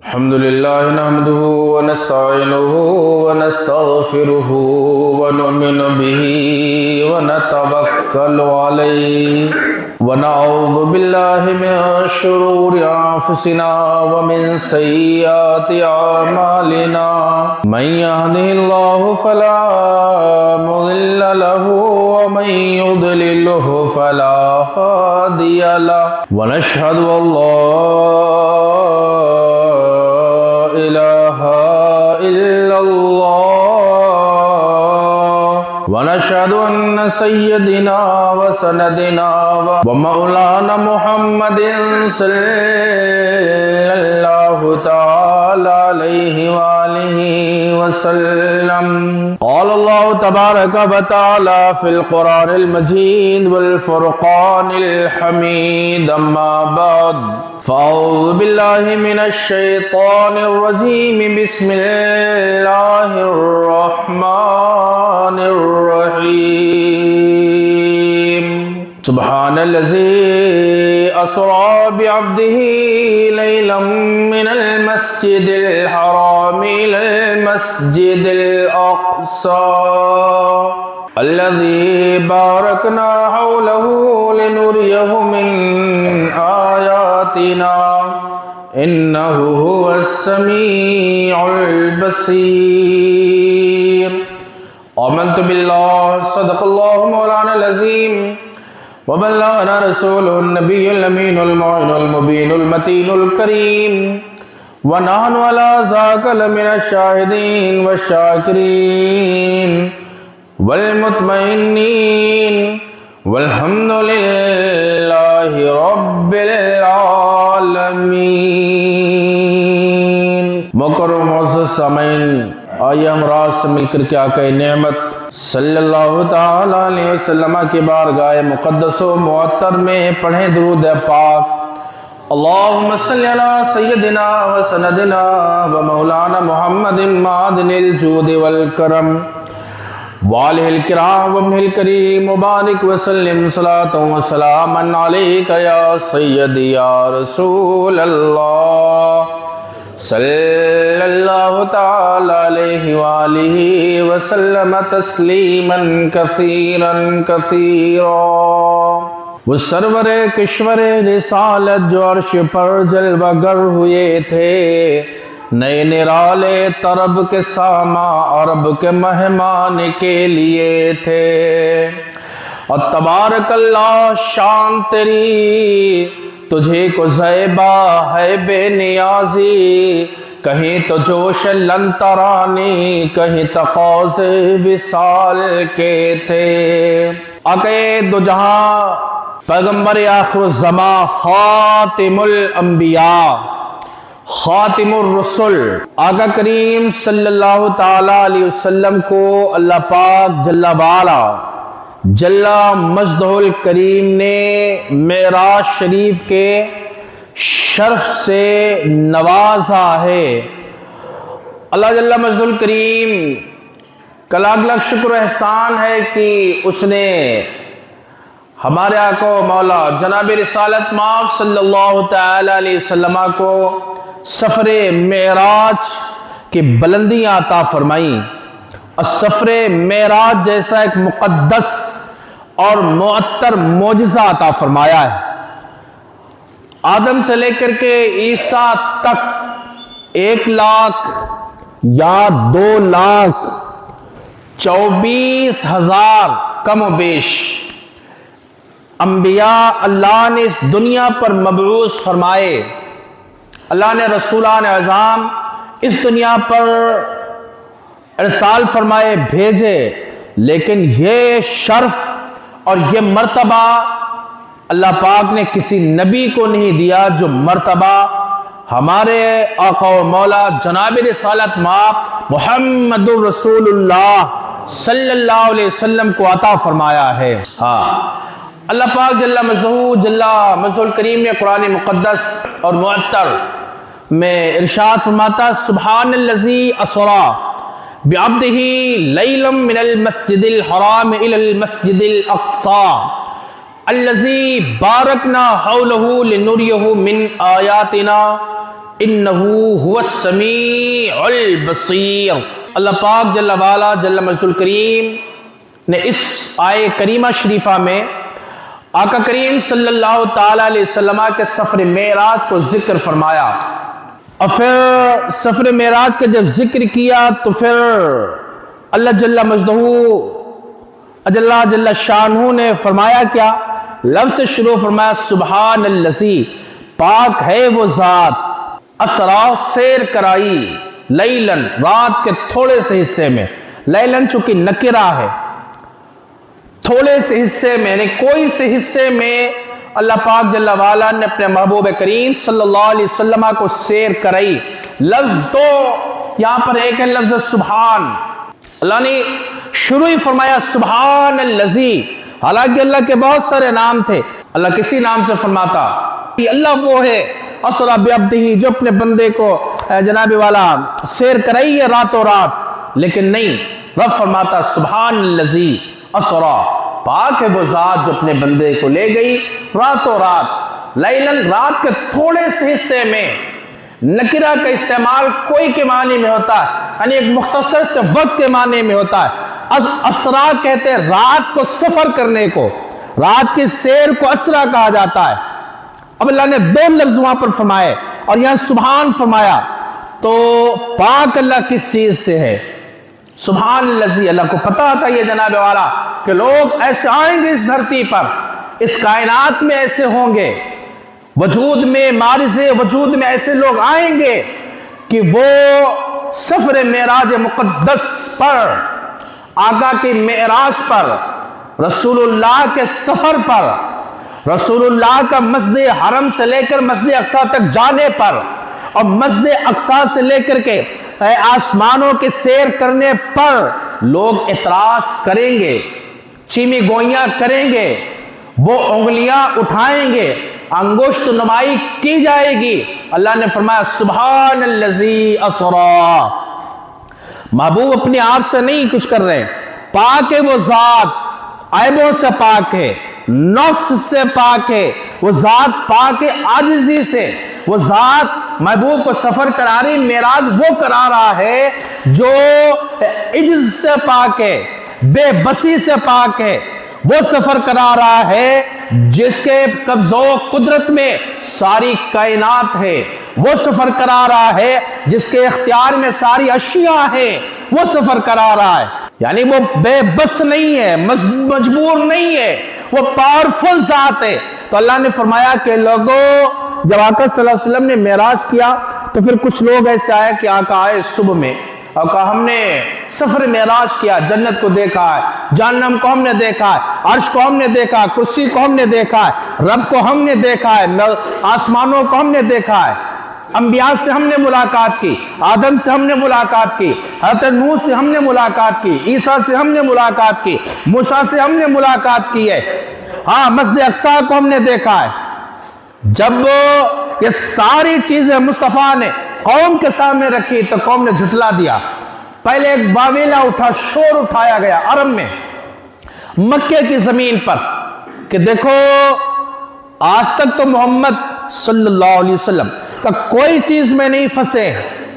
الحمد لله نحمده ونستعينه ونستغفره ونؤمن به ونتوكل عليه ونعوذ بالله من شرور أنفسنا ومن سيئات أعمالنا من يهده الله فلا مضل له ومن يضلله فلا هادي له ونشهد أن لا إله إلا الله ونشهد أن سيدنا وسندنا ومولانا محمد صلى الله تعالى عليه وآله وسلم قال الله تبارك وتعالى في القرآن المجيد والفرقان الحميد أما بعد فأعوذ بالله من الشيطان الرجيم بسم الله الرحمن الرحيم سبحان الذي أسرى بعبده ليلا من المسجد الحرام إلى المسجد الأقصى الذي باركنا حوله لنريه من آياتنا إنه هو السميع البصير آمنت بالله صدق الله مولانا العظيم وبلغنا رسوله النبي الأمين المعين المبين المتين الكريم ونحن على ذاك لمن الشاهدين والشاكرين والمطمئنين والحمد لله رب العالمين. مکرم معزز سامعین، آئیے ہم راز سے مل کر کے آقا نعمت صلی اللہ تعالی علیہ وسلم کی بارگاہ مقدس و معطر میں پڑھیں درود پاک. اللہم صلی علی سیدنا و سندنا و مولانا محمد معدن الجود والکرم وآلہ الکرام وابنہ الکریم مبارک وسلم صلاۃ و سلاما علیک یا سیدی یا رسول اللہ صلی اللہ تعالی علیہ وآلہ وسلم تسلیما کثیرا کثیرا. وہ سرور کشور رسالت جو عرش پر جلوہ گر ہوئے تھے، نئے نرالے طرب کے ساما عرب کے مہمان کے لیے تھے. اور تبارک اللہ شان تیری تجھے کو زیبا ہے بے نیازی، کہیں تو جوش لنترانی کہیں تقاضے وصال کے تھے. آقا دو جہاں پیغمبر آخر الزمان خاتم الانبیاء خاتم الرسل آقا کریم صلی اللہ تعالی علیہ وسلم کو اللہ پاک جل وعلا جل مجدہ الکریم نے معراج شریف کے شرف سے نوازا ہے. اللہ جل مجدہ الکریم کا لاکھ لاکھ شکر و احسان ہے کہ اس نے ہمارے آقا و مولا جناب رسالت مآب صلی اللہ تعالی علیہ وسلم کو سفر معراج کی بلندیاں عطا فرمائیں. اور سفر معراج جیسا ایک مقدس اور معطر معجزہ عطا فرمایا ہے. آدم سے لے کر کے عیسیٰ تک 1,00,000 یا 2,24,000 کم و بیش انبیاء اللہ نے اس دنیا پر مبعوث فرمائے. اللہ نے رسولان اعظام اس دنیا پر ارسال فرمائے بھیجے، لیکن یہ شرف اور یہ مرتبہ اللہ پاک نے کسی نبی کو نہیں دیا جو مرتبہ ہمارے آقا و مولا جناب رسالت مآب محمد رسول اللہ صلی اللہ علیہ وسلم کو عطا فرمایا ہے. اللہ پاک جل مجدہ الکریم نے قرآن مقدس اور معطر میں ارشاد فرماتا سبحان الذی اسرا بعبدہ لیلا من المسجد الحرام الى المسجد الاقصى الذي باركنا حوله لنريه من آياتنا इन्नहु हुवस्समीउल बसीर। अल्लाह पाक जल्ल वाला जल्ल मजदुल करीम ने इस आय करीमा शरीफा में आका करीम सल्लल्लाहु ताला अलैहि वसल्लम के सफर मेराज को जिक्र फरमाया। और फिर सफर मेराज का जब जिक्र किया तो फिर अल्लाह जल्ला मजदहू अजल्ला जल्ला शानहू ने फरमाया क्या, लफ्ज़ से शुरू फरमाया सुब्हानल्लज़ी, पाक है वो जात, असरा सैर कराई, लैलन रात के थोड़े से हिस्से में, लैलन चूंकि नकिरा है, थोड़े से हिस्से में यानी कोई से हिस्से में अल्लाह पाक जल्ला वाला ने अपने महबूब करीम सल्लल्लाहु अलैहि वसल्लम को सैर कराई। लफ्ज तो यहां पर एक है लफ्ज सुभान, अल्लाह ने शुरू ही फरमाया सुब्हानल्लज़ी। हालांकि अल्लाह के बहुत सारे नाम थे, अल्लाह किसी नाम से फरमाता कि अल्लाह वो है असरा बिअब्दिही जो अपने बंदे को जनाबे वाला सैर कराई है रातों रात, लेकिन नहीं, रब फरमाता सुब्हानल्लज़ी असरा, पाक है वो जात जो अपने बंदे को ले गई रातों रात, लैलन रात के थोड़े से हिस्से में। नकिरा का इस्तेमाल कोई के माने में होता है, यानी एक मुख्तसर से वक्त के माने में होता है। असरा कहते हैं रात को सफर करने को, रात की सैर को असरा कहा जाता है। अब अल्लाह ने दो लफ्ज वहां पर फरमाए और यहां सुभान फरमाया, तो पाक अल्लाह किस चीज से है? सुब्हानल्लज़ी, अल्लाह को पता था ये जनाबे वाला कि लोग ऐसे आएंगे इस धरती पर, इस कायनात में ऐसे होंगे, वजूद में मारिज़े वजूद में ऐसे लोग आएंगे कि वो सफर मेराज मुक़द्दस पर, आका की मेराज पर, रसूलुल्लाह के सफर पर, रसूलुल्लाह का मस्जिद हरम से लेकर मस्जिद अक्सा तक जाने पर और मस्जिद अक्सा से लेकर के आसमानों के सैर करने पर लोग इतराज करेंगे, चीमी गोइयां करेंगे, वो उंगलियां उठाएंगे, अंगुष्ठ नुमाई की जाएगी। अल्लाह ने फरमाया सुब्हानल्लज़ी असरा, महबूब अपने आप से नहीं कुछ कर रहे, पाक है वो जात, ऐबों से पाक है, नफ्स से पाक है, वो जात पाक है आजिज़ी से, वो जात महबूब को सफर करा रही, मेराज वो करा रहा है जो इज्ज से पाक है, बेबसी से पाक है, वो सफर करा रहा है जिसके कब्जो कुदरत में सारी कायनात है, वो सफर करा रहा है जिसके इख्तियार में सारी अशिया है, वो सफर करा रहा है। यानी वो बेबस नहीं है, मजबूर नहीं है, वो पावरफुल जात है। तो अल्लाह ने फरमाया कि लोगों, जब आका सल्लल्लाहु अलैहि वसल्लम ने मेराज किया तो फिर कुछ लोग ऐसे आए कि आका आए सुबह में और कहा हमने सफर मेराज किया, जन्नत को देखा है, जहन्नम को हमने देखा है, अर्श को हमने देखा है, कुर्सी को हमने देखा है, रब को हमने देखा है, आसमानों को हमने देखा है, अंबिया से हमने मुलाकात की, आदम से हमने मुलाकात की, हज़रत नूह से हमने मुलाकात की, ईसा से हमने मुलाकात की, मूसा से हमने मुलाकात की है, हाँ मस्जिद अक्सा को हमने देखा है। जब ये सारी चीजें मुस्तफा ने कौम के सामने रखी तो कौम ने झुटला दिया। पहले एक बावेला उठा, शोर उठाया गया अरब में, मक्के की जमीन पर कि देखो आज तक तो मोहम्मद सल्लल्लाहु अलैहि वसल्लम का कोई चीज में नहीं फंसे,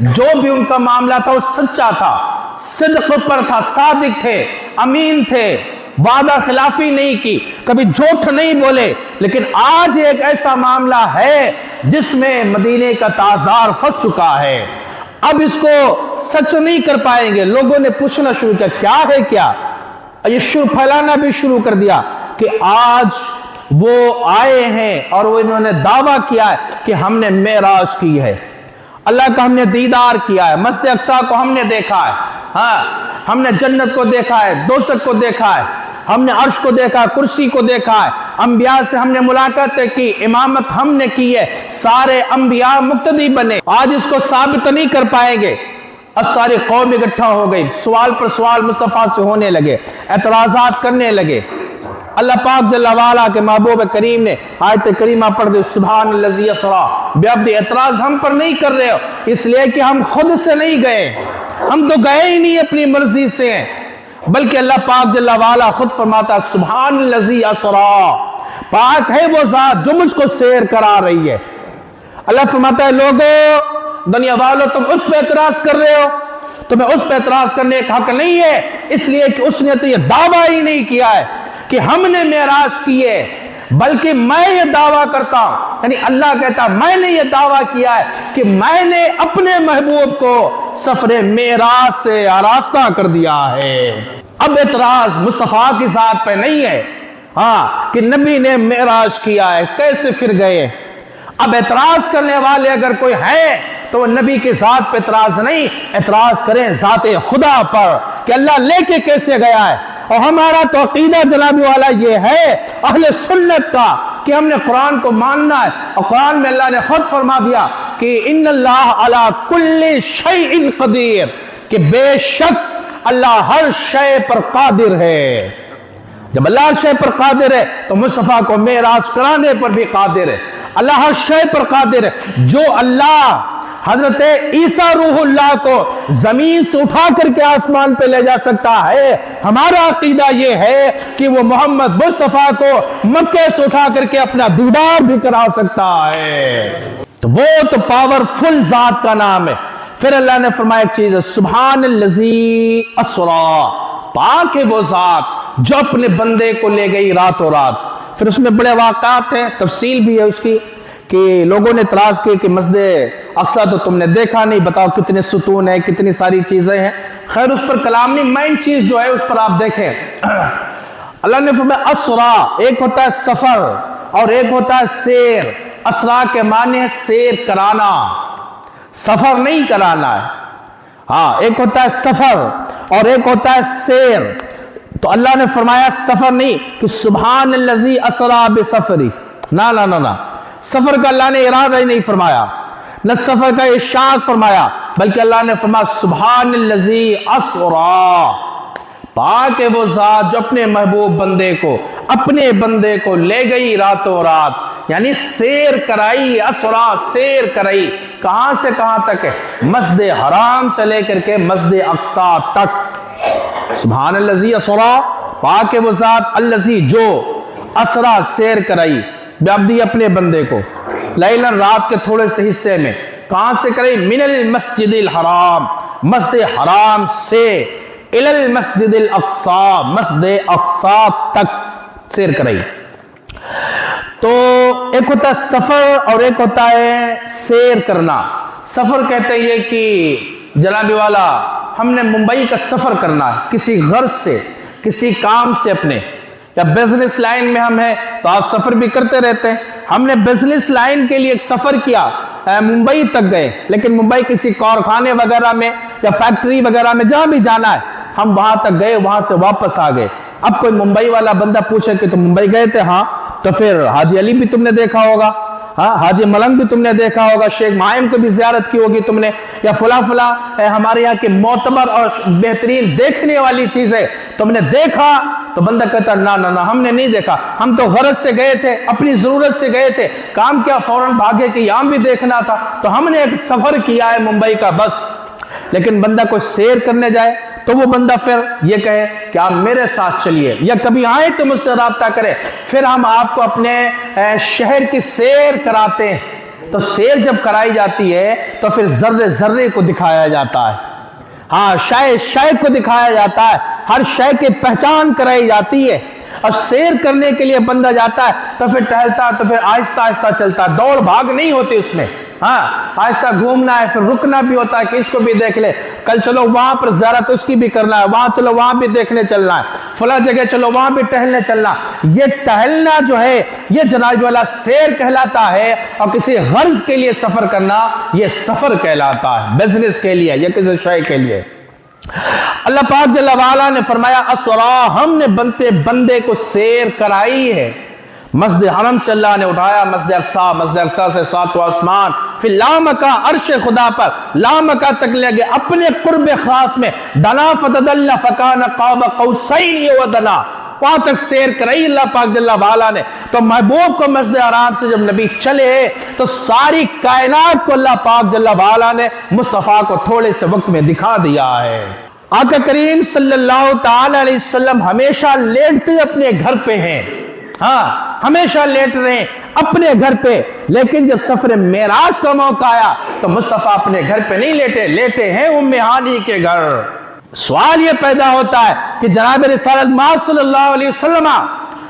जो भी उनका मामला था वो सच्चा था, सिद्क पर था, सादिक थे, अमीन थे, वादा खिलाफी नहीं की, कभी झूठ नहीं बोले। लेकिन आज एक ऐसा मामला है जिसमें मदीने का ताजार फंस चुका है, अब इसको सच नहीं कर पाएंगे। लोगों ने पूछना शुरू किया क्या है क्या, ये फैलाना भी शुरू कर दिया कि आज वो आए हैं और वो इन्होंने दावा किया है कि हमने मेराज की है, अल्लाह का हमने दीदार किया है, मस्जिद अक्सा को हमने देखा है, हाँ हमने जन्नत को देखा है, दोज़ख को देखा है, हमने अर्श को देखा, कुर्सी को देखा है, अंबिया से हमने मुलाकातें की, इमामत हमने की है, सारे अंबिया मुक्तदी बने। आज इसको साबित नहीं कर पाएंगे। अब सारी कौम इकट्ठा हो गई, सवाल पर सवाल मुस्तफा से होने लगे, एतराजात करने लगे। अल्लाह पाक जल्ला वाला के महबूब करीम ने आयत करीमा पढ़ दी सुब्हानल्लज़ी असरा बिअब्दी। एतराज हम पर नहीं कर रहे हो इसलिए कि हम खुद से नहीं गए, हम तो गए ही नहीं अपनी मर्जी से, बल्कि अल्लाह पाक जल्ला वाला खुद फरमाता सुब्हानल्लज़ी असरा, पाक है वो जात जो मुझको सैर करा रही है। اللہ فرماتا ہے لوگوں دنیا والوں تم اس پہ اعتراض کر رہے ہو، تمہیں اس پہ اعتراض کرنے کا حق نہیں ہے، اس لیے کہ اس نے تو یہ دعویٰ ہی نہیں کیا ہے کہ ہم نے معراج کی ہے، بلکہ میں یہ دعویٰ کرتا ہوں، یعنی اللہ کہتا میں نے یہ دعویٰ کیا ہے کہ میں نے اپنے محبوب کو سفر معراج سے آراستہ کر دیا ہے۔ اب اعتراض مصطفیٰ کی ذات پہ نہیں ہے، ہاں کہ نبی نے معراج کیا ہے کیسے پھر گئے۔ اب اعتراض کرنے والے اگر کوئی ہے تو وہ نبی کی ذات پہ اعتراض نہیں، اعتراض کریں ذات خدا پر کہ اللہ لے کے کیسے گیا ہے۔ اور ہمارا تو عقیدہ جناب والا یہ ہے اہل سنت کا کہ ہم نے قرآن کو ماننا ہے، اور قرآن میں اللہ نے خود فرما دیا کہ ان اللہ علی کل شیء قدیر، کہ بے شک اللہ ہر شے پر قادر ہے۔ جب اللہ ہر شے پر قادر ہے تو مصطفیٰ کو معراج کرانے پر بھی قادر ہے، اللہ ہر شے پر قادر ہے۔ جو اللہ حضرت عیسیٰ روح اللہ کو زمین سے اٹھا کر کے آسمان پہ لے جا سکتا ہے، ہمارا عقیدہ یہ ہے کہ وہ محمد مصطفیٰ کو مکے سے اٹھا کر کے اپنا دیدار بھی کرا سکتا ہے۔ تو وہ تو پاورفل ذات کا نام ہے۔ پھر اللہ نے فرمایا ایک چیز ہے، سبحان الذی اسریٰ، پاک ہے وہ ذات جو اپنے بندے کو لے گئی راتوں رات۔ پھر اس میں بڑے واقعات ہیں، تفصیل بھی ہے اس کی، کہ لوگوں نے اعتراض کیا کہ مسجد اقصیٰ تو تم نے دیکھا نہیں، بتاؤ کتنے ستون ہیں، کتنی ساری چیزیں ہیں۔ خیر اس پر کلام نہیں، مین چیز جو ہے اس پر آپ دیکھیں۔ اللہ نے فرمایا اسرا، ایک ہوتا ہے سفر اور ایک ہوتا ہے سیر۔ اسرا کے معنی ہے سیر کرانا، سفر نہیں کرانا ہے، ہاں ایک ہوتا ہے سفر اور ایک ہوتا ہے سیر۔ تو اللہ نے فرمایا سفر نہیں کہ سبحان الذی اسرا بسفری، نا نا نا نا، سفر کا اللہ نے ارادہ ہی نہیں فرمایا، نہ سفر کا ارشاد فرمایا، بلکہ اللہ نے فرمایا سبحان الذی اسرا، پاک ہے وہ ذات جو اپنے محبوب اپنے بندے کو لے گئی راتوں رات، یعنی سیر کرائی، اسرا سیر کرائی، کہاں سے کہاں تک ہے؟ مسجد حرام سے لے کر کے مسجد اقصیٰ تک۔ سبحان الذی اسرا، پاک ہے وہ ذات الذی جو اسرا سیر کرائی بعبدی اپنے بندے کو، لیلاً رات کے تھوڑے سے حصے میں، کہاں سے کرائی؟ من المسجد الحرام، مسجد حرام سے، الی المسجد الاقصیٰ، مسجد اقصیٰ تک سیر کرائی۔ تو ایک ہوتا ہے سفر اور ایک ہوتا ہے سیر کرنا۔ سفر کہتے ہیں یہ کہ جناب والا ہم نے ممبئی کا سفر کرنا ہے کسی غرض سے، کسی کام سے اپنے، یا بزنس لائن میں ہم ہیں تو آپ سفر بھی کرتے رہتے ہیں۔ ہم نے بزنس لائن کے لیے ایک سفر کیا، ممبئی تک گئے، لیکن ممبئی کسی کارخانے وغیرہ میں یا فیکٹری وغیرہ میں جہاں بھی جانا ہے ہم وہاں تک گئے، وہاں سے واپس آ گئے۔ اب کوئی ممبئی والا بندہ پوچھے کہ تم ممبئی گئے تھے؟ ہاں، تو پھر حاجی علی بھی تم نے دیکھا ہوگا، ہاں حاجی ملنگ بھی تم نے دیکھا ہوگا، شیخ مائم کو بھی زیارت کی ہوگی تم نے، یا فلاں فلاں ہمارے یہاں کے معتبر اور بہترین دیکھنے والی چیزیں تم نے دیکھا؟ تو بندہ کہتا نا نا نا ہم نے نہیں دیکھا، ہم تو غرض سے گئے تھے، اپنی ضرورت سے گئے تھے، کام کیا فوراً بھاگے کہ یہاں بھی دیکھنا تھا، تو ہم نے ایک سفر کیا ہے ممبئی کا بس۔ لیکن بندہ کوئی سیر کرنے جائے تو وہ بندہ پھر یہ کہے کہ آپ میرے ساتھ چلیے، یا کبھی آئے تو مجھ سے رابطہ کرے، پھر ہم آپ کو اپنے شہر کی سیر کراتے ہیں۔ تو سیر جب کرائی جاتی ہے تو پھر ذرے ذرے کو دکھایا جاتا ہے، ہاں شے کو دکھایا جاتا ہے، ہر شے کی پہچان کرائی جاتی ہے۔ اور سیر کرنے کے لیے بندہ جاتا ہے تو پھر ٹہلتا ہے، تو پھر آہستہ آہستہ چلتا ہے، دوڑ بھاگ نہیں ہوتی اس میں، ہاں آہستہ گھومنا ہے، پھر رکنا بھی ہوتا ہے کہ اس کو بھی دیکھ لے، کل چلو وہاں پر زیارت اس کی بھی کرنا ہے، وہاں چلو وہاں بھی دیکھنے چلنا ہے، فلاں جگہ چلو وہاں بھی ٹہلنے چلنا۔ یہ ٹہلنا جو ہے یہ جناب والا سیر کہلاتا ہے، اور کسی غرض کے لیے سفر کرنا یہ سفر کہلاتا ہے، بزنس کے لیے یا کسی شے کے لیے۔ اللہ پاک جل وعلا نے فرمایا اسرا، ہم نے بندے کو سیر کرائی ہے، مسجد حرم سے اللہ نے اٹھایا مسجد اقصیٰ، مسجد اقصیٰ سے ساتواں آسمان، پھر لامکہ عرش خدا پر لامکہ تک لے گئے، اپنے قرب خاص میں دنا فتدلّ فکان قاب قوسین ودنا، وہاں تک سیر کرائی اللہ پاک جل وعلا نے۔ تو محبوب کو مسجد حرام سے جب نبی چلے تو ساری کائنات کو اللہ پاک جل وعلا نے مصطفیٰ کو تھوڑے سے وقت میں دکھا دیا ہے۔ آقا کریم صلی اللہ تعالی علیہ وسلم ہمیشہ لیٹتے اپنے گھر پہ ہیں، ہاں ہمیشہ لیٹ رہے ہیں اپنے گھر پہ، لیکن جب سفر معراج کا موقع آیا تو مصطفیٰ اپنے گھر پہ نہیں لیٹے، لیٹے ہیں ام ہانی کے گھر۔ سوال یہ پیدا ہوتا ہے کہ جناب رسالت مآب صلی اللہ علیہ وسلم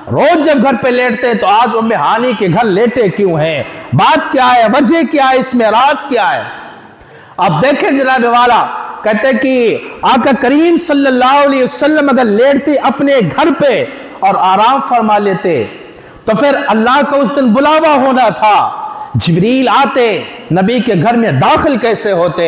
روز جب گھر پہ لیٹتے تو آج ام ہانی کے گھر لیٹے کیوں ہیں؟ بات کیا ہے؟ وجہ کیا ہے؟ اس میں راز کیا ہے؟ اب دیکھیں جناب والا، کہتے ہیں کہ آقا کریم صلی اللہ علیہ وسلم اگر لیٹتے اپنے گھر پہ اور آرام فرما لیتے تو پھر اللہ کا اس دن بلاوا ہونا تھا، جبریل آتے، نبی کے گھر میں داخل کیسے ہوتے؟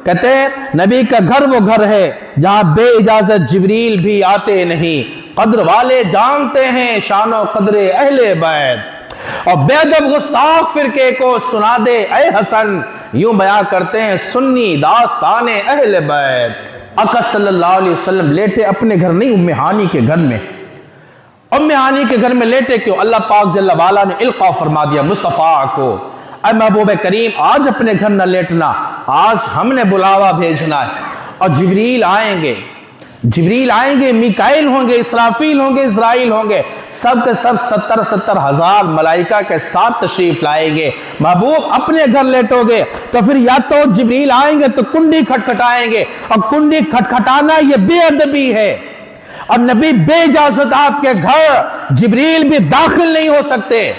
کہتے ہیں نبی کا گھر وہ گھر ہے جہاں بے اجازت جبریل بھی آتے نہیں، قدر والے جانتے ہیں شان و قدر اہل بیت، اور بے ادب گستاخ فرقے کو سنا دے اے حسن، یوں بیان کرتے ہیں سنی داستان اہل بیت۔ آقا صلی اللہ علیہ وسلم لیٹے اپنے گھر نہیں، ام ہانی کے گھر میں۔ ام ہانی کے گھر میں لیٹے کیوں؟ اللہ پاک جل وعلا نے القا فرما دیا مصطفیٰ کو، اے محبوب کریم آج اپنے گھر نہ لیٹنا، آج ہم نے بلاوا بھیجنا ہے، اور جبریل آئیں گے، جبریل آئیں گے، میکائیل ہوں گے، اسرافیل ہوں گے، اسرائیل ہوں گے، سب کے سب 70 ہزار ملائکہ کے ساتھ تشریف لائیں گے۔ محبوب اپنے گھر لیٹو گے تو پھر یا تو جبریل آئیں گے تو کنڈی کھٹکھٹائیں گے، اور کنڈی کھٹکھٹانا یہ بے ادبی ہے، اور نبی بے اجازت آپ کے گھر جبریل بھی داخل نہیں ہو سکتے،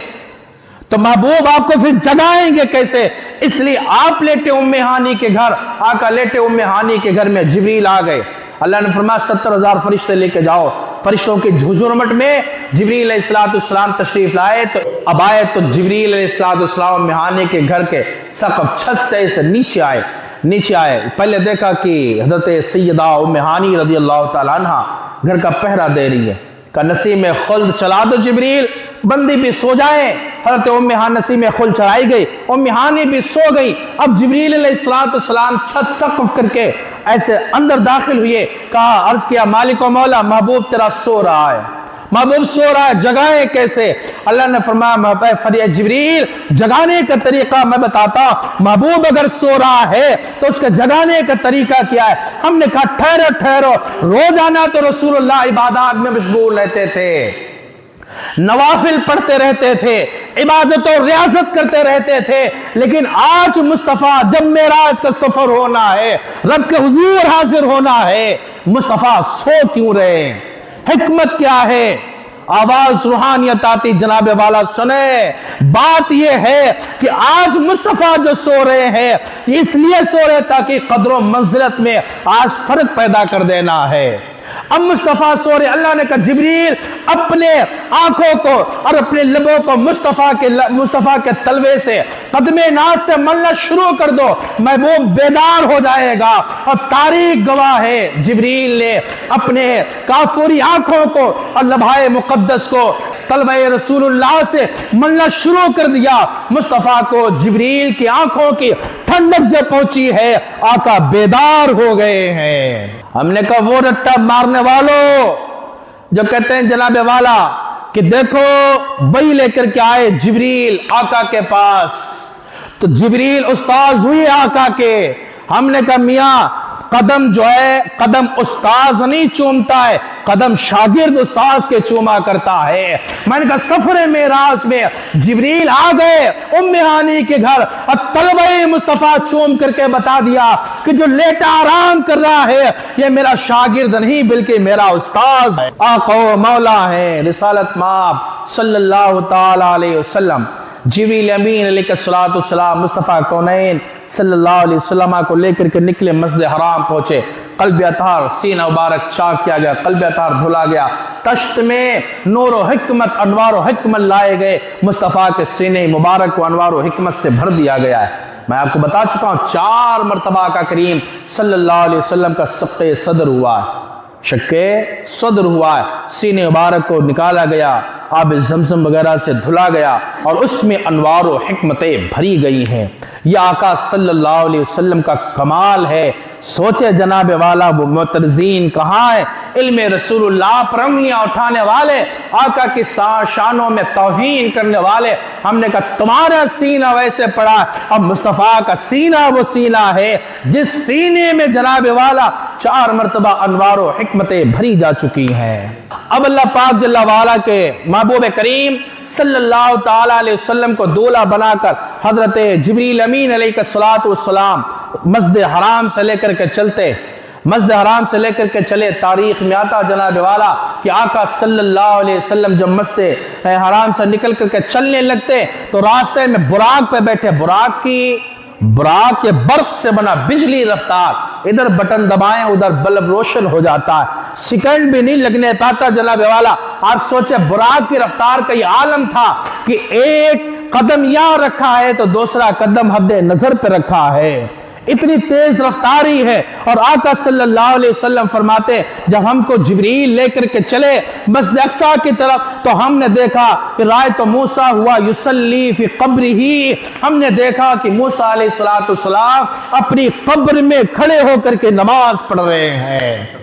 تو محبوب آپ کو پھر جگائیں گے کیسے؟ اس لیے آپ لیٹے ام ہانی کے گھر، آقا لیٹے ام ہانی کے گھر میں، جبریل آ گئے، اللہ نے فرمایا 70,000 فرشتے لے کے جاؤ، فرشتوں کی جھجھرمٹ میں جبریل علیہ السلام تشریف لائے، تو اب آئے تو جبریل علیہ السلام ام ہانی کے گھر کے سقف چھت سے نیچے آئے، پہلے دیکھا کہ حضرت سیدہ ام ہانی رضی اللہ تعالیٰ عنہ گھر کا پہرا دے رہی ہے، کہ نسیم خلد چلا دو جبریل، بندی بھی سو جائیں، حضرت ام ہانی نسیم خلد چڑھائی گئی، ام ہانی بھی سو گئی، اب جبریل علیہ السلام چھت سقف کر کے ایسے اندر داخل ہوئے، کہا عرض کیا مالک و مولا محبوب تیرا سو رہا ہے، محبوب سو رہا ہے، جگائیں کیسے؟ اللہ نے فرمایا فرید جبریل جگانے کا طریقہ میں بتاتا، محبوب اگر سو رہا ہے تو اس کا جگانے کا طریقہ کیا ہے؟ ہم نے کہا ٹھہرو، روزانہ تو رسول اللہ عبادات میں مشغول رہتے تھے، نوافل پڑھتے رہتے تھے، عبادت و ریاضت کرتے رہتے تھے، لیکن آج مصطفیٰ جب معراج کا سفر ہونا ہے، رب کے حضور حاضر ہونا ہے، مصطفیٰ سو کیوں رہے ہیں؟ حکمت کیا ہے؟ آواز روحانیت آتی جناب والا سنے، بات یہ ہے کہ آج مصطفیٰ جو سو رہے ہیں اس لیے سو رہے تاکہ قدر و منزلت میں آج فرق پیدا کر دینا ہے۔ اب مصطفیٰ سو رہے، اللہ نے کہا جبریل اپنے آنکھوں کو اور اپنے لبوں کو مصطفیٰ کے تلوے سے قدم ناز سے ملنا شروع کر دو، محبوب بیدار ہو جائے گا، اور تاریخ گواہ ہے جبریل نے اپنے کافوری آنکھوں کو اور لمحہ مقدس کو تلوہ رسول اللہ سے ملنا شروع کر دیا، مصطفیٰ کو جبریل کی آنکھوں کی ٹھنڈک جب پہنچی ہے آقا بیدار ہو گئے ہیں۔ ہم نے کہا وہ رٹا مارنے والوں جو کہتے ہیں جناب والا کہ دیکھو وہی لے کر کے آئے جبریل آقا کے پاس، تو جبریل استاذ ہوئی آقا کے، ہم نے کہا میاں قدم جو ہے قدم استاذ نہیں چومتا ہے، قدم شاگرد استاذ کے چوما کرتا ہے۔ میں نے کہا سفر معراج میں جبریل آ گئے ام ہانی کے گھر، اور طلبہ مصطفیٰ چوم کر کے بتا دیا کہ جو لیٹا آرام کر رہا ہے یہ میرا شاگرد نہیں بلکہ میرا استاذ ہے، آقا و مولا ہے رسالت مآب صلی اللہ تعالی علیہ وسلم۔ جبریل امین علیہ السلام مصطفیٰ کونین صلی اللہ علیہ وسلم کو لے کر کے نکلے، مسجد حرام پہنچے، قلب اطہار سینہ مبارک چاک کیا گیا، قلب اطہار دھلا گیا، تشت میں نور و حکمت انوار و حکمت لائے گئے، مصطفیٰ کے سینے مبارک کو انوار و حکمت سے بھر دیا گیا ہے۔ میں آپ کو بتا چکا ہوں 4 مرتبہ کا کریم صلی اللہ علیہ وسلم کا شق صدر ہوا ہے، شق صدر ہوا ہے، سینے مبارک کو نکالا گیا، آب زمزم وغیرہ سے دھلا گیا، اور اس میں انوار و حکمتیں بھری گئی ہیں۔ یہ آقا صلی اللہ علیہ وسلم کا کمال ہے، सोचे जनाब वाला वो मुतरजीन कहाँ है, इल्म रसूलुल्लाह पर उंगलियां उठाने वाले, आका की शानों में तौहीन करने वाले। हमने कहा तुम्हारा सीना वैसे पड़ा, अब मुस्तफ़ा का सीना वो सीना है जिस सीने में जनाब वाला 4 मरतबा अनवारो हिकमतें भरी जा चुकी हैं। अब अल्लाह पाक जल्ला वाला के महबूब करीम सल्लल्लाहु ताला अलैहि वसल्लम को दूल्हा बनाकर हजरत जिब्रील अमीन अलैहिस्सलातु वस्सलाम मस्जिद हराम से लेकर के चलते, मस्जिद हराम से लेकर के चले। तारीख में आता जनाब वाला कि आका सल्लल्लाहु अलैहि वसल्लम जब मस्जिद हराम से निकल करके चलने लगते तो रास्ते में बुराक पे बैठे, बुराक के बर्क से बना बिजली रफ्तार, इधर बटन दबाएं उधर बल्ब रोशन हो जाता है, सेकंड भी नहीं लगने पाता जनाब वाला। आप सोचे बुराक की रफ्तार का ये आलम था कि एक कदम यहाँ रखा है तो दूसरा कदम हद नजर पे रखा है, इतनी तेज रफ्तारी है। और आका सल्लल्लाहु अलैहि वसल्लम फरमाते जब हमको जिब्रील लेकर के चले मस्जिद अक्सा की तरफ तो हमने देखा कि राय तो मूसा हुआ युसल्ली फी कब्रिही, हमने देखा कि मूसा अलैहिस्सलातु वस्सलाम अपनी कब्र में खड़े होकर के नमाज पढ़ रहे हैं।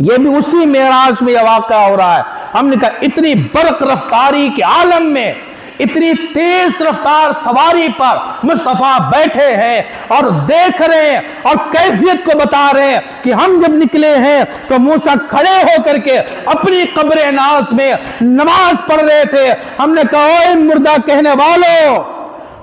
ये भी उसी मेराज में यह वाक़या हो रहा है। हमने कहा इतनी बर्क रफ्तारी के आलम में, इतनी तेज रफ्तार सवारी पर मुस्तफा बैठे हैं और देख रहे हैं और कैफियत को बता रहे हैं कि हम जब निकले हैं तो मूसा खड़े होकर के अपनी कब्र नाज में नमाज पढ़ रहे थे। हमने कहा ओए मुर्दा कहने वालों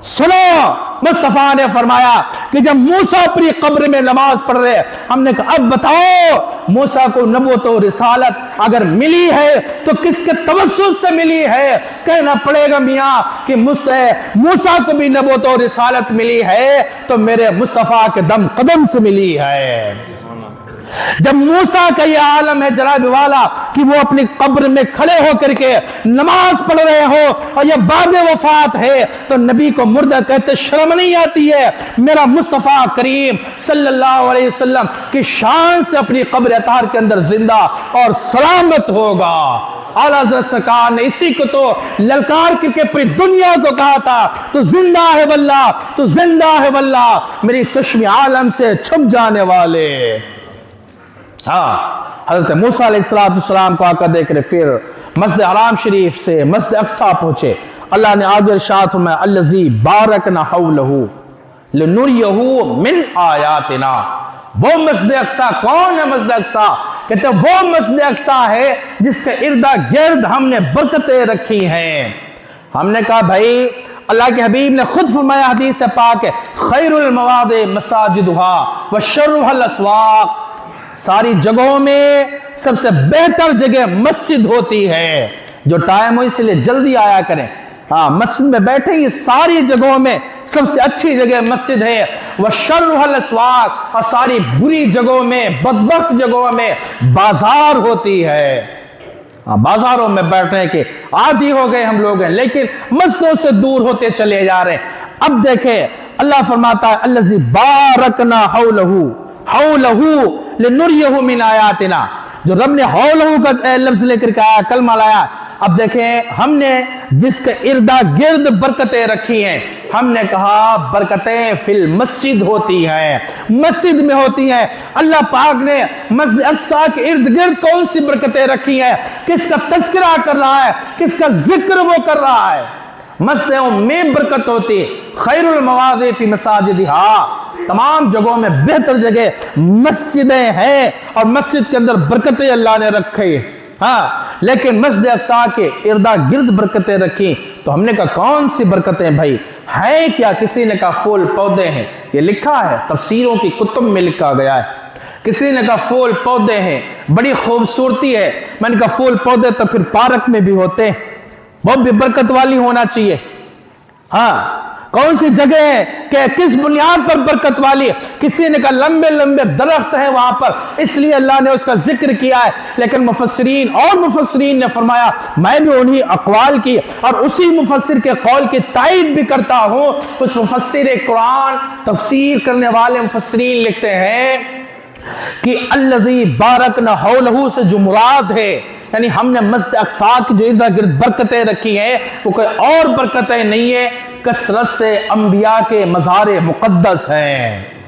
सुनो, मुस्तफा ने फरमाया कि जब मूसा अपनी कब्र में नमाज पढ़ रहे, हमने कहा अब बताओ मूसा को नबूवत और रिसालत अगर मिली है तो किसके तवस्सुल से मिली है? कहना पड़ेगा मियां कि मूसा को भी नबूवत और रिसालत मिली है तो मेरे मुस्तफा के दम कदम से मिली है। जब मूसा का यह आलम है जनाब वाला कि वो अपनी कब्र में खड़े होकर के नमाज पढ़ रहे हो और ये बाद वफात है तो नबी को मुर्दा कहते शर्म नहीं आती है? मेरा मुस्तफा करीम सल्लल्लाहु अलैहि वसल्लम की शान से अपनी कब्र अतार के अंदर जिंदा और सलामत होगा। आला हज़रत सरकार ने इसी को तो ललकार करके पूरी दुनिया को कहा था तो जिंदा है वल्लाह, तो जिंदा है वल्लाह मेरी चश्मे आलम से छुप जाने वाले। हाँ, हजरत मूसा अलैहिस्सलाम को आकर देख रहे, फिर मस्जिद हराम शरीफ से मस्जिद अक्सा पहुंचे। अल्लाह ने आगे इरशाद फरमाया अल्लज़ी बारकना हौलहू लिनुरियहू मिन आयातिना। वो मस्जिद अक्सा कौन है? मस्जिद अक्सा कहते वो मस्जिद अक्सा है जिसके इर्दा गिर्द हमने बरकतें रखी हैं। हमने कहा भाई अल्लाह के हबीब ने खुद फरमाया हदीस पाक है खैरुल मवादि मसाजिदुहा व शर्रुहल अस्वाक, सारी जगहों में सबसे बेहतर जगह मस्जिद होती है। जो टाइम हो इसलिए जल्दी आया करें। हाँ, मस्जिद में बैठे ही सारी जगहों में सबसे अच्छी जगह मस्जिद है। वह शर्रुहल अस्वाक, और सारी बुरी जगहों में बदबख्त जगहों में बाजार होती है। बाजारों में बैठने के आदी हो गए हम लोग हैं, लेकिन मस्जिदों से दूर होते चले जा रहे हैं। अब देखें अल्लाह फरमाता है अल्लज़ी बारकना हौलहू लिनुरियहू मिन आयातिना। जो रब ने हौलहू का लफ्ज लेकर के आया, कलमा लाया। अब देखें हमने जिसके इर्दा गिर्द बरकतें रखी हैं, हमने कहा बरकतें फिल मस्जिद होती हैं, मस्जिद में होती हैं। अल्लाह पाक ने मस्जिद अक्सा के इर्द गिर्द कौन सी बरकतें रखी हैं? किसका तज़किरा कर रहा है, किसका जिक्र वो कर रहा है? मस्जिदों में बरकत होती। खैरुल मवाज़ि फी मसाजिदिहा, तमाम जगहों में बेहतर जगह मस्जिदें हैं और मस्जिद के अंदर बरकतें अल्लाह ने रखी। हाँ, लेकिन मस्जिद अक्सा के इर्दा गिर्द बरकतें रखी। तो हमने कहा कौन सी बरकतें भाई है? क्या किसी ने कहा फूल पौधे हैं, ये लिखा है तफसीरों की कुतुब में लिखा गया है। किसी ने कहा फूल पौधे हैं, बड़ी खूबसूरती है। मैंने कहा फूल पौधे तो फिर पार्क में भी होते हैं, वो भी बरकत वाली होना चाहिए। हाँ, कौन सी जगह है कि किस बुनियाद पर बरकत वाली है? किसी ने कहा लंबे लंबे दरख्त है वहां पर, इसलिए अल्लाह ने उसका जिक्र किया है। लेकिन मुफस्सिरीन ने फरमाया, मैं भी उन्हीं अक़वाल की और उसी मुफस्सिर के कौल की तायीद भी करता हूं। उस मुफस्सिर कुरान तफसीर करने वाले मुफस्सिरीन लिखते हैं कि अल्लज़ी बारकना हौलहू से जो मुराद है, यानी हमने मस्जिद अक्सा की जो इर्द गिर्द बरकतें रखी हैं वो कोई और बरकतें नहीं है, कसरत से अंबिया के मज़ार मुक़द्दस हैं।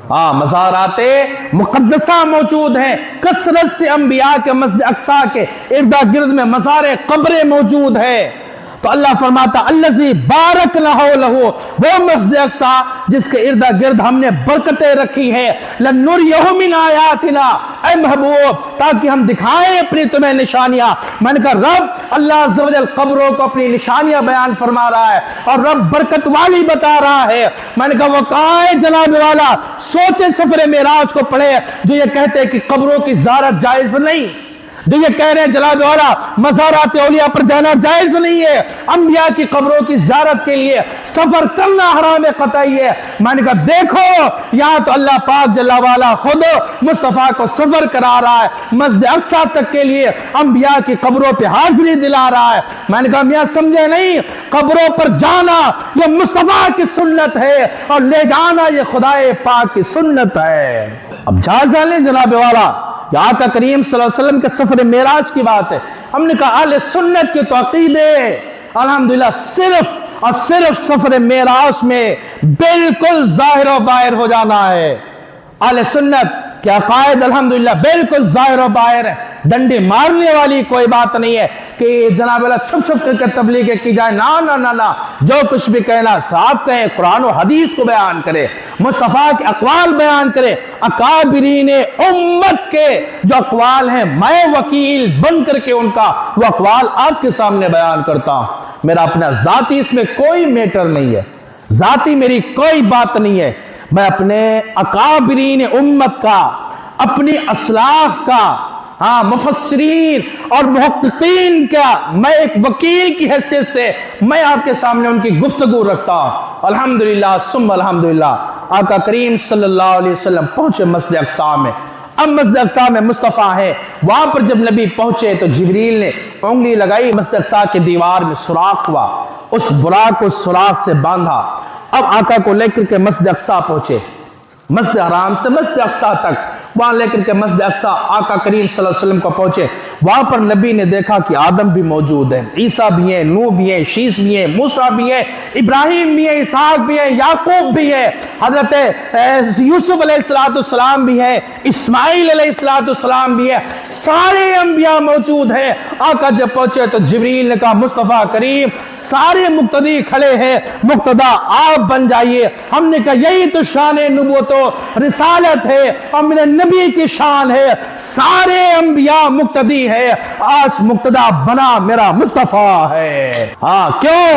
हाँ, मज़ारात मुक़द्दसा मौजूद हैं, कसरत से अंबिया के मस्जिद अक्सा के इर्द गिर्द में मज़ार कब्रें मौजूद है। तो अल्लाह फरमाता अल्लज़ी बारकना लहू, वो मस्जिद अक्सा जिसके इर्द गिर्द हमने बरकतें रखी है, लनुरियहु मिन आयातिना, ऐ महबूब ताकि हम दिखाएं अपनी तुम्हें निशानियां। मैंने कहा रब अल्लाह अज़्ज़ व जल कब्रों को अपनी निशानियां बयान फरमा रहा है और रब बरकत वाली बता रहा है। मैंने कहा वो कहाँ है जनाब वाला, सोचे सफर मेराज को पढ़े जो ये कहते हैं कि कब्रों की ज़ियारत जायज नहीं, जो ये कह रहे हैं जनाब वाला मज़ारात औलिया पर जाना जायज नहीं है, अंबिया की कब्रों की ज़ियारत के लिए सफर करना हराम कतई है। मैंने कहा देखो यहाँ तो अल्लाह पाक जल्ला वाला खुद मुस्तफ़ा को सफर करा रहा है, मस्जिद अक्सा तक के लिए अंबिया की कब्रों पे हाजिरी दिला रहा है। मैंने कहा मियां समझे नहीं, कब्रों पर जाना ये मुस्तफ़ा की सुन्नत है और ले जाना ये खुदाए पाक की सुन्नत है। अब जायजा लें जनाब वाला, आका करीम सल्लल्लाहु अलैहि वसल्लम के सफर मेराज की बात है। हमने कहा अहले सुन्नत के तो अकीदे अल्हम्दुलिल्लाह सिर्फ और सिर्फ सफर मेराज में बिल्कुल जाहिर और बाहिर हो जाना है। अहले सुन्नत के अकायद अल्हम्दुलिल्लाह बिल्कुल जाहिर और बाहिर है, डंडे मारने वाली कोई बात नहीं है कि जनाब अल्लाह छुप छुप करके तबलीग की जाए। ना ना ना ना, जो कुछ भी कहना साहब कहें, कुरान और हदीस को बयान करे, मुस्तफ़ा के अक़वाल बयान करे, अकाबिरीन उम्मत के जो अक़वाल हैं मैं वकील बन करके उनका वो अक़वाल आपके सामने बयान करता हूं। मेरा अपना जाती इसमें कोई मैटर नहीं है, जाती मेरी कोई बात नहीं है। मैं अपने अकाबिरीन उम्मत का, अपनी असलाफ का, हाँ मुफस्सिरीन और मुहक्किकीन का मैं एक वकील की हैसियत से मैं आपके सामने उनकी गुफ्तगू रखता हूं। अल्हम्दुलिल्लाह सुम्मा अल्हम्दुलिल्लाह आका करीम सल्लल्लाहु अलैहि वसल्लम पहुंचे मस्जिद अक्सा में। अब मस्जिद अक्सा में मुस्तफ़ा है, वहां पर जब नबी पहुंचे तो जिब्रील ने उंगली लगाई, मस्जिद अक्सा की दीवार में सुराख हुआ, उस बुराक को सुराख से बांधा। अब आका को लेकर के मस्जिद अक्सा पहुंचे, मस्जिद हराम से मस्जिद अक्सा तक, वहां लेकर के मस्जिद अक्सा आका करीम सल्लल्लाहु अलैहि वसल्लम को पहुंचे। वहां पर नबी ने देखा कि आदम भी मौजूद है, ईसा भी है, नूह भी है, शीस भी है, मूसा भी है, इब्राहिम भी है, इसहाक भी है, याकूब भी है, हजरत यूसुफ अलैहिस्सलाम भी है, इस्माइल अलैहिस्सलाम भी है, सारे अंबिया मौजूद हैं। आका जब पहुंचे तो जिब्रील ने कहा मुस्तफ़ा करीम सारे मुक्तदी खड़े हैं, मुक्तदा आप बन जाइए। हमने कहा यही तो शान नबूवत रिसालत है और मेरे नबी की शान है, सारे अंबिया मुक्तदी है, आज मुक्तदा बना मेरा मुस्तफ़ा है। हाँ क्यों,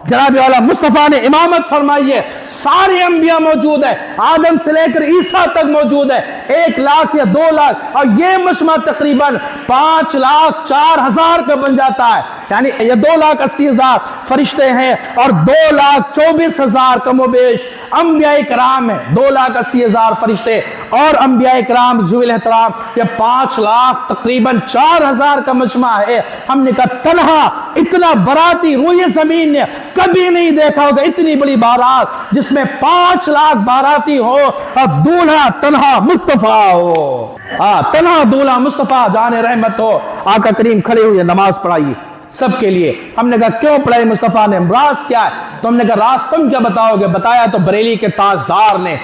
जनाब वाला मुस्तफ़ा ने इमामत फरमाई है, सारे अंबिया मौजूद है, आदम से लेकर ईसा तक मौजूद है, 1 लाख या 2 लाख और ये मजमा तकरीबन 5,04,000 का बन जाता है, यानी ये 2,80,000 फरिश्ते हैं और 2,24,000 कमोबेश अंबिया कराम है। 2,80,000 फरिश्ते और अंबिया कराम ज़ुल एहतराम, ये 5 लाख तकरीबन 4,000 का मजमा है। हमने कहा तन्हा इतना बाराती रूए जमीन ने कभी नहीं देखा होगा, इतनी बड़ी बारात जिसमें 5 लाख बाराती हो और दूल्हा तन्हा मुस्तफ़ा हो। हाँ तन्हा दूल्हा मुस्तफ़ा जाने रहमत हो। आका करीम खड़े हुए नमाज पढ़ाइए सबके लिए। हमने कहा क्यों पढ़ाई मुस्तफ़ा ने, राज क्या है? तो हमने कहा राज तुम क्या बताओगे? बताया तो बरेली के ताजदार ने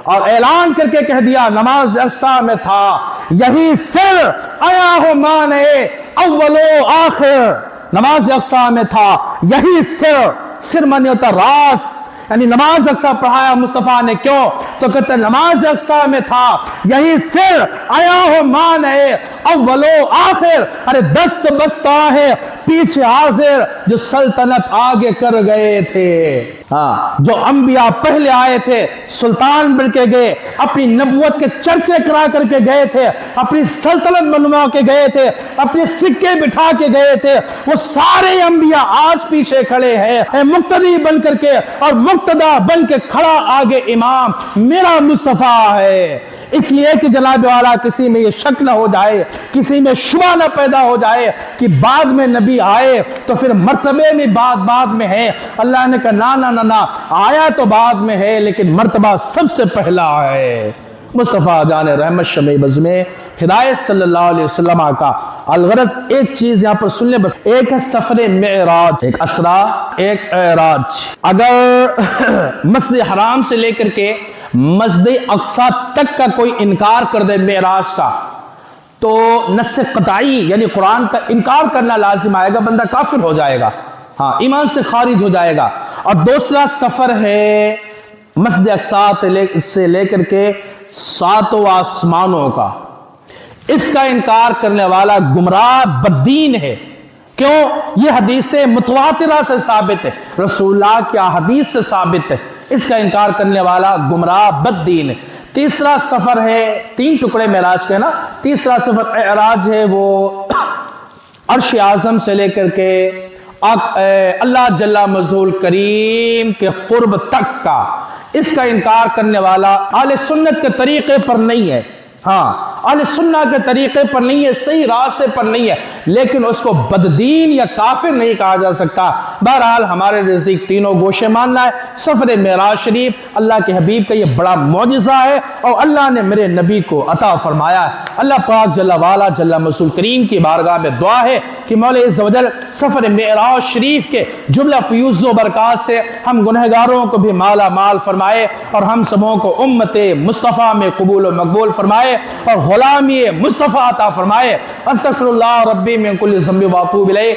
और ऐलान करके कह दिया नमाज अक्सा में था यही सिर आया हो माने अव्वलो आखिर, नमाज अक्सा में था यही सिर माने होता रास, यानी नमाज अक्सा पढ़ाया मुस्तफ़ा ने क्यों? तो कहते नमाज अक्सा में था यही सिर आया हो मान है अव्वलो आखिर, अरे दस्त बस्ता है पीछे हाजिर जो सल्तनत आगे कर गए थे। हाँ जो अंबिया पहले आए थे, सुल्तान बन के गए, अपनी नबूवत के चर्चे करा करके गए थे, अपनी सल्तनत बनवा के गए थे, अपने सिक्के बिठा के गए थे, वो सारे अंबिया आज पीछे खड़े हैं मुक्तदी बन करके और मुक्तदा बन के खड़ा आगे इमाम मेरा मुस्तफ़ा है। इसलिए कि जनाब वाला किसी में ये शक न हो जाए, किसी में शुबा न पैदा हो जाए कि बाद में नबी आए तो फिर मर्तबे में बाद में है। अल्लाह ने कहा ना ना ना ना, आया तो बाद में है लेकिन मर्तबा सबसे पहला है। मुस्तफ़ा जाने रहमत शमे बज़ में हिदायत सल्लल्लाहु अलैहि वसल्लम का अलगरज एक चीज यहाँ पर सुन ले बस, एक है सफर मेराज, एक असरा, एक एराज। अगर मस्जिद हराम से लेकर के مسجد اقصی تک کا کوئی انکار کر دے معراج کا تو نص قطعی یعنی قرآن کا انکار کرنا لازم آئے گا، بندہ کافر ہو جائے گا، ہاں ایمان سے خارج ہو جائے گا۔ اور دوسرا سفر ہے مسجد اقصی سے لے کر کے 7 آسمانوں کا، اس کا انکار کرنے والا گمراہ بددین ہے۔ کیوں؟ یہ حدیث متواترہ سے ثابت ہے، رسول اللہ کی حدیث سے ثابت ہے، اس کا انکار کرنے والا گمراہ بددین ہے۔ تیسرا سفر ہے، 3 ٹکڑے معراج کے نا، تیسرا سفر اعراج ہے، وہ عرش اعظم سے لے کر کے اللہ جل مجدہ کریم کے قرب تک کا، اس کا انکار کرنے والا اہل سنت کے طریقے پر نہیں ہے، ہاں اہل سنت کے طریقے پر نہیں ہے، صحیح راستے پر نہیں ہے، لیکن اس کو بددین یا کافر نہیں کہا جا سکتا۔ بہرحال ہمارے نزدیک تینوں گوشے ماننا ہے۔ سفر معراج شریف اللہ کے حبیب کا یہ بڑا معجزہ ہے اور اللہ نے میرے نبی کو عطا فرمایا ہے۔ اللہ پاک جل وعلا جل مجدہ کریم کی بارگاہ میں دعا ہے کہ مولا عز و جل سفر معراج شریف کے جملہ فیوز و برکات سے ہم گنہگاروں کو بھی مالا مال فرمائے اور ہم سبوں کو امت مصطفیٰ میں قبول و مقبول فرمائے اور غلامی مصطفیٰ عطا فرمائے۔ استغفر اللہ ربی من کل ذنب و اتوب الیہ۔